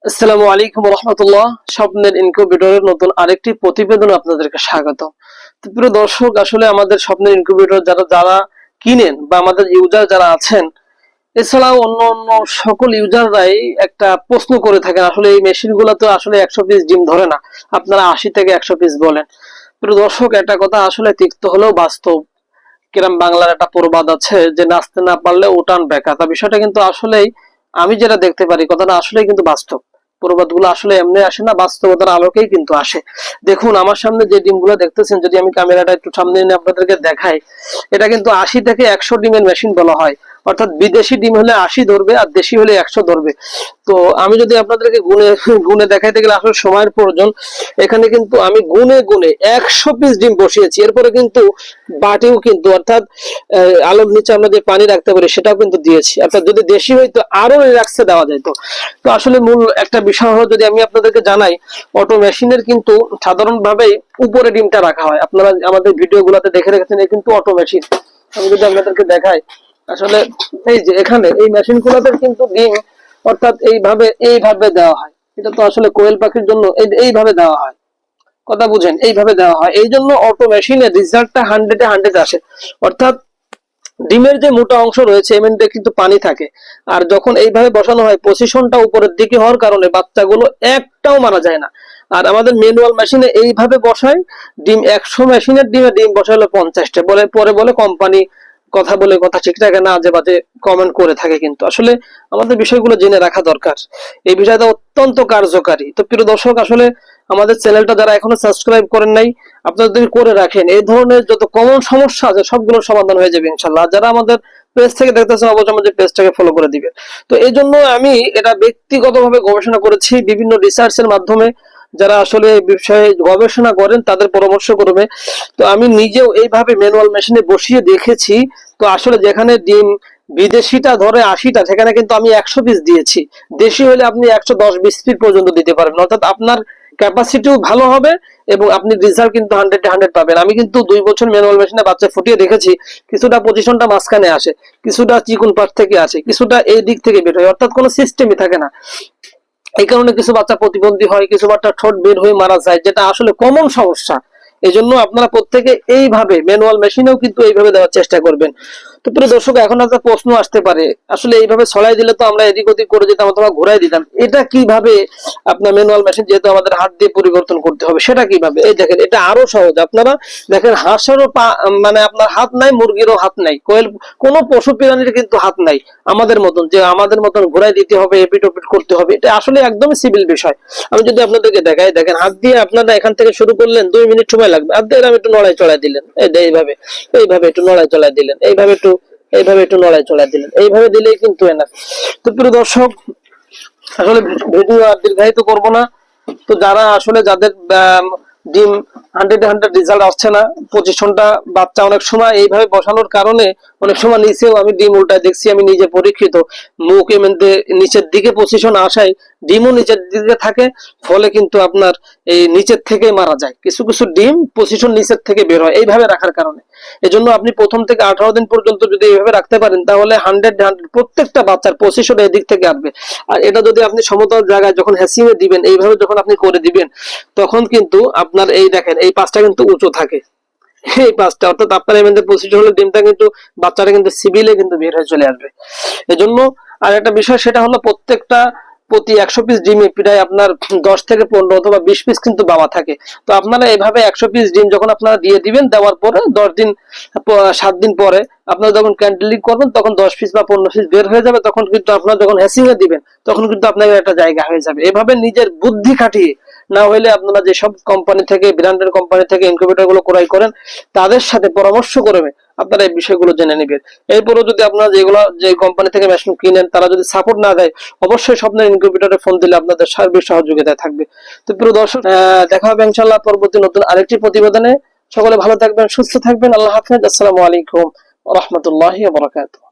আসসালামু আলাইকুম রহমতুল্লাহ। স্বপ্নের ইনকিউবেটরের নতুন আরেকটি প্রতিবেদনে আপনাদেরকে স্বাগত। তো প্রিয় দর্শক, আসলে আমাদের স্বপ্নের ইনকিউবেটর যারা যারা কিনেন বা আমাদের ইউজার যারা আছেন, এছাড়াও অন্য অন্য সকল ইউজাররাই একটা প্রশ্ন করে থাকেন, আসলে এই মেশিনগুলো তো আসলে 100 পিস ডিম ধরে না, আপনারা 80 থেকে 100 পিস বলেন। প্রিয় দর্শক, একটা কথা আসলে তিক্ত হলেও বাস্তব। কিরাম বাংলার একটা প্রবাদ আছে যে নাচতে না পারলে উঠান বেকা। তা বিষয়টা কিন্তু আসলেই আমি যেটা দেখতে পারি, কথাটা আসলেই কিন্তু বাস্তব। প্রবাদগুলো আসলে এমনি আসে না, বাস্তবতার আলোকেই কিন্তু আসে। দেখুন আমার সামনে যে ডিমগুলো দেখতেছেন, যদি আমি ক্যামেরাটা একটু সামনে এনে আপনাদেরকে দেখাই, এটা কিন্তু 80 থেকে 100 ডিমের মেশিন বলা হয়। অর্থাৎ বিদেশি ডিম হলে 80 ধরবে আর দেশি হলে 100 ধরবে। তো আমি যদি আপনাদেরকে গুনে গুনে দেখাইতে গেলে আসলে সময়ের প্রয়োজন। এখানে কিন্তু আমি গুনে গুনে 100 পিস ডিম বসিয়েছি। এরপরে কিন্তু বাটিও কিন্তু, অর্থাৎ আলোর নিচে আমরা যে পানি রাখতে পারি সেটাও কিন্তু দিয়েছি। অর্থাৎ যদি দেশি হইতো আরো রিল্যাক্সে দেওয়া যেত। তো আসলে মূল একটা বিষয় হলো, যদি আমি আপনাদেরকে জানাই, অটো মেশিনের কিন্তু সাধারণভাবেই উপরে ডিমটা রাখা হয়। আপনারা আমাদের ভিডিও গুলাতে দেখে রেখেছেন, এই কিন্তু অটো মেশিন। আমি যদি আপনাদেরকে দেখাই, আসলে এই যে এখানে এই মেশিন গুলোতে কিন্তু ডিম, অর্থাৎ এইভাবে দেওয়া হয়। এটা তো আসলে কোয়েল পাখির জন্য এইভাবে দেওয়া হয়। কথা বুঝেন, এইভাবে দেওয়া হয়। এই জন্য অটো মেশিনের রেজাল্টটা 100-এ 100 আসে। অর্থাৎ ডিমের যে মোটা অংশ রয়েছে এর মধ্যে কিন্তু পানি থাকে। আর যখন এইভাবে বসানো হয়, পজিশনটা উপরের দিকে হওয়ার কারণে বাচ্চাগুলো একটাও মারা যায় না। আর আমাদের ম্যানুয়াল মেশিনে এইভাবে বসায় ডিম, 100 মেশিনের ডিমে ডিম বসালো 50টা, বলে পরে বলে কোম্পানি কথা বলে কথা ঠিক থাকে না, আজে বাজে কমেন্ট করে থাকে। কিন্তু আসলে আমাদের বিষয়গুলো জেনে রাখা দরকার। এই বিষয়টা অত্যন্ত কার্যকারী। তো প্রিয় দর্শক, আসলে আমাদের চ্যানেলটা যারা এখনো সাবস্ক্রাইব করেন নাই, আপনারা যদি করে রাখেন, এই ধরনের যত কমন সমস্যা আছে সবগুলোর সমাধান হয়ে যাবে ইনশাল্লাহ। যারা আমাদের পেজ থেকে দেখতেছেন, অবশ্যই আমাদের পেজটাকে ফলো করে দিবেন। তো এই জন্য আমি এটা ব্যক্তিগতভাবে গবেষণা করেছি বিভিন্ন রিসার্চের মাধ্যমে। যারা আসলে এই বিষয়ে গবেষণা করেন তাদের পরামর্শ করবে। তো আমি নিজেও এইভাবে ম্যানুয়াল মেশিনে বসিয়ে দেখেছি। তো আসলে যেখানে ডিম বিদেশিটা ধরে 80টা, সেখানে কিন্তু আমি 100 পিস দিয়েছি। দেশি হলে আপনি 110-20 পিস পর্যন্ত দিতে পারেন। অর্থাৎ আপনার ক্যাপাসিটিও ভালো হবে এবং আপনি রেজাল্ট কিন্তু 100-এ 100 পাবেন। আমি কিন্তু 2 বছর ম্যানুয়াল মেশিনে বাচ্চা ফুটিয়ে দেখেছি। কিছুটা পজিশনটা মাঝখানে আসে, কিছুটা চিকুন পাশ থেকে আসে, কিছুটা এই দিক থেকে বের হয়। অর্থাৎ কোনো সিস্টেমই থাকে না। এই কারণে কিছু বাচ্চা প্রতিবন্ধী হয়, কিছু বাচ্চা ঠোঁট বের হয়ে মারা যায়, যেটা আসলে কমন সমস্যা। এই জন্য আপনারা প্রত্যেকে এইভাবে ম্যানুয়াল মেশিনেও কিন্তু এইভাবে দেওয়ার চেষ্টা করবেন। তো প্রিয় দর্শক, এখন একটা প্রশ্ন আসতে পারে, আসলে এইভাবে ছড়াই দিলে তো আমরা এদিক ওদিক করে দিতাম অথবা ঘুরাই দিতাম, এটা কিভাবে আপনার ম্যানুয়াল মেশিন, যেহেতু আমাদের হাত দিয়ে পরিবর্তন করতে হবে, সেটা কিভাবে? এই দেখেন, এটা আরো সহজ। আপনারা দেখেন, হাঁসেরও পা, মানে আপনার হাত নাই, মুরগিরও হাত নাই, কোয়েল কোনো পশু প্রাণীর কিন্তু হাত নাই আমাদের মতন, যে আমাদের মতন ঘুরাই দিতে হবে, এপিট ওপিট করতে হবে। এটা আসলে একদমই সিভিল বিষয়। আমি যদি আপনাদেরকে দেখাই, দেখেন হাত দিয়ে আপনারা এখান থেকে শুরু করলেন, 2 মিনিট সময় লাগবে। আর এরকম একটু নড়াই চড়াই দিলেন, এইভাবে এইভাবে একটু নড়াই চড়াই দিলেন, এইভাবে একটু নড়াই চড়াই দিলেন, এইভাবে দিলেই কিন্তু এনাফ। তো প্রিয় দর্শক, আসলে ভিডিও আর দীর্ঘায়িত করব না। তো যারা আসলে যাদের ডিম 100-এ 100 রেজাল্ট আসছে না, পজিশনটা বাচ্চা অনেক সময় এইভাবে বসানোর কারণে অনেক সময় নিচেও আমি ডিম উল্টায় দেখছি, আমি নিজে পরীক্ষিত। মুখ এমনিতে নিচের দিকে পজিশন আসায় ডিমও নিচের দিকে থাকে, ফলে কিন্তু আপনার এই নিচের থেকে মারা যায়। কিছু কিছু ডিম পজিশন নিচের থেকে বের হয় এইভাবে রাখার কারণে। এজন্য আপনি প্রথম থেকে 18 দিন পর্যন্ত যদি এইভাবে রাখতে পারেন, তাহলে 100-100 প্রত্যেকটা বাচ্চার পজিশন এদিক থেকে আসবে। আর এটা যদি আপনি সমতল জায়গায় যখন হ্যাসিং এ দিবেন, এইভাবে যখন আপনি করে দিবেন, তখন কিন্তু আপনার এই দেখেন, এই পাঁচটা কিন্তু উঁচু থাকে, এই পাঁচটা, অর্থাৎ আপনার এর মধ্যে পজিশন হলে ডিমটা কিন্তু বাচ্চাটা কিন্তু সিভিলে কিন্তু বের হয়ে চলে আসবে। এজন্য আর একটা বিষয়, সেটা হলো প্রত্যেকটা প্রতি 100 পিস ডিমে প্রায় আপনার 10 থেকে 15 অথবা 20 পিস কিন্তু বাবা থাকে। তো আপনারা এইভাবে 100 পিস ডিম যখন আপনারা দিয়ে দিবেন, দেওয়ার পরে 10 দিন 7 দিন পরে আপনারা যখন ক্যান্ডেলিং করবেন, তখন 10 পিস বা 15 পিস বের হয়ে যাবে। তখন কিন্তু আপনারা যখন হ্যাসিং এ দিবেন, তখন কিন্তু আপনাদের একটা জায়গা হয়ে যাবে। এভাবে নিজের বুদ্ধি খাটিয়ে, না হলে আপনারা যেসব কোম্পানি থেকে, ব্র্যান্ডের কোম্পানি থেকে ইনকিউবেটর গুলো ক্রয় করেন, তাদের সাথে পরামর্শ করবে আপনারা এই বিষয়গুলো জেনে নেবেন। এরপরও যদি আপনারা যে কোম্পানি থেকে মেশিন কিনেন, তারা যদি সাপোর্ট না দেয়, অবশ্যই স্বপ্নের ইনকিউবেটরে ফোন দিলে আপনাদের সার্বিক সহযোগিতায় থাকবে। তো প্রিয় দর্শক, দেখা হবে ইনশাআল্লাহ পরবর্তী নতুন আরেকটি প্রতিবেদনে। সকলে ভালো থাকবেন, সুস্থ থাকবেন। আল্লাহ হাফেজ। আসসালামু আলাইকুম ওয়া রাহমাতুল্লাহি ওয়া বারাকাতুহু।